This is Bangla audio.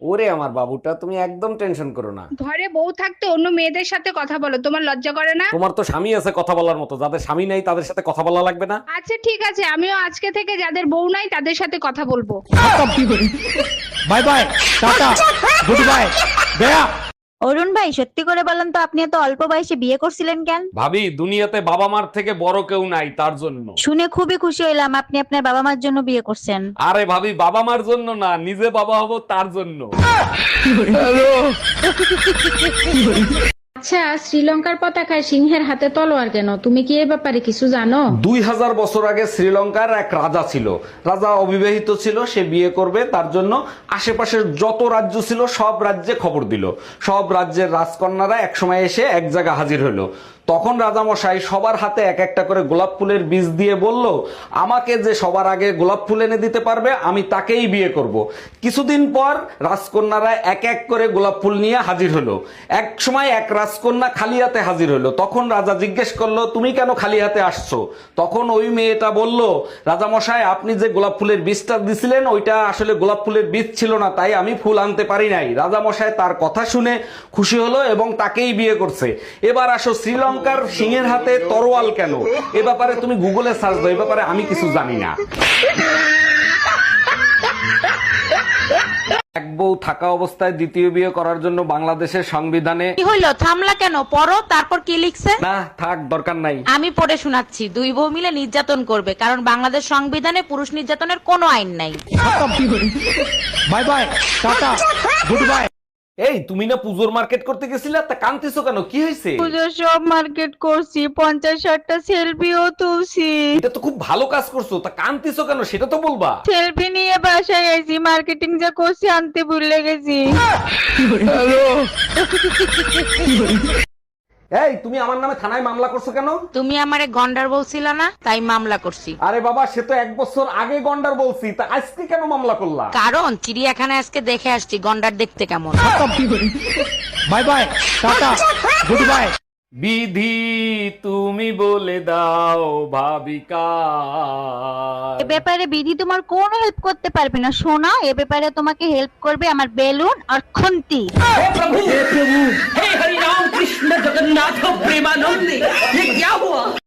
ওরে আমার বাবুটা, তুমি একদম টেনশন করো না। ঘরে বউ থাকতে অন্য মেয়েদের সাথে কথা বলো, তোমার লজ্জা করে না? তোমার তো স্বামী আছে কথা বলার মতো, যাদের স্বামী নাই তাদের সাথে কথা বলা লাগবে না? আচ্ছা ঠিক আছে, আমিও আজকে থেকে যাদের বউ নাই তাদের সাথে কথা বলবো। বাই বাই, টাটা, গুড বাই, গয়া। অরুণ ভাই, সত্যি করে বলেন তো, আপনি এত অল্প বয়সে বিয়ে করছিলেন কেন? ভাবি, দুনিয়াতে বাবা মার থেকে বড় কেউ নাই, তার জন্য। শুনে খুবই খুশি হইলাম আপনি আপনার বাবা মার জন্য বিয়ে করছেন। আরে ভাবি, বাবা মার জন্য না, নিজে বাবা হব তার জন্য। আচ্ছা, শ্রীলঙ্কার পতাকায় সিংহের হাতে তলোয়ার কেন? তুমি কি এ ব্যাপারে কিছু জানো? 2000 বছর আগে শ্রীলঙ্কার এক রাজা ছিল। রাজা অবিবাহিত ছিল, সে বিয়ে করবে, তার জন্য আশেপাশের যত রাজ্য ছিল সব রাজ্যে খবর দিল। সব রাজ্যের রাজকন্যারা একসময় এসে এক জায়গা হাজির হলো। তখন রাজামশাই সবার হাতে এক একটা করে গোলাপ ফুলের বীজ দিয়ে বলল, আমাকে যে সবার আগে গোলাপ ফুল এনে দিতে পারবে আমি তাকেই বিয়ে করব। কিছুদিন পর রাজকন্যারা এক এক করে গোলাপ ফুল নিয়ে হাজির হলো। এক সময় এক রাজকন্যা খালি হাতে হাজির হলো। তখন রাজা জিজ্ঞেস করলো, তুমি কেন খালি হাতে আসছো? তখন ওই মেয়েটা বলল, রাজামশাই, আপনি যে গোলাপ ফুলের বীজটা দিছিলেন ওইটা আসলে গোলাপ ফুলের বীজ ছিল না, তাই আমি ফুল আনতে পারি নাই। রাজামশাই তার কথা শুনে খুশি হলো এবং তাকেই বিয়ে করছে। এবার আসো, শ্রীলঙ্কার সিংহের হাতে তরোয়াল কেন? এ ব্যাপারে তুমি গুগলে সার্চ দাও, এ ব্যাপারে আমি কিছু জানি না। এক বউ থাকা অবস্থায় দ্বিতীয় বিয়ে করার জন্য বাংলাদেশের সংবিধানে। কি হইলো, থামলা কেন? পড়ো, তারপর কি লিখছে? না থাক, দরকার নাই। আমি পড়ে শোনাচ্ছি। দুই বউ মিলে নির্যাতন করবে, কারণ বাংলাদেশ সংবিধানে পুরুষ নির্যাতনের কোনো আইন নাই। বাই বাই, টাটা, গুড বাই। এই, তুমি না পুজোর মার্কেট করতে গেছিলে, তা কান্তিছো কেন? কি হয়েছে? পুজোর সব মার্কেট করছি, 50-60টা সেলফিও তুলছি। এটা তো খুব ভালো কাজ করছো, তা কান্তিছো কেন সেটা তো বলবা। সেলফি নিয়ে বাসায় গেছি, মার্কেটিং যা করছি আনতে ভুলে গেছি। এই, তুমি আমার নামে থানায় মামলা করছো কেন? তুমি আমারে গন্ডার বলছিল না, তাই মামলা করছি। আরে বাবা, সে তো 1 বছর আগে গন্ডার বলছি, তা আজকে কেন মামলা করলা? কারণ চিড়িয়াখানায় আজকে দেখে আসছি গন্ডার দেখতে কেমন। বাই বাই, টাটা, গুড বাই। বিধি, তুমি বলে দাও ভাবিকা। এ ব্যাপারে বিধি তোমার কোনো হেল্প করতে পারবে না সোনা, এ ব্যাপারে তোমাকে হেল্প করবে আমার বেলুন আর খুন্তি। हे हरि राम कृष्ण जगन्नाथ प्रेमानंद, ये क्या हुआ?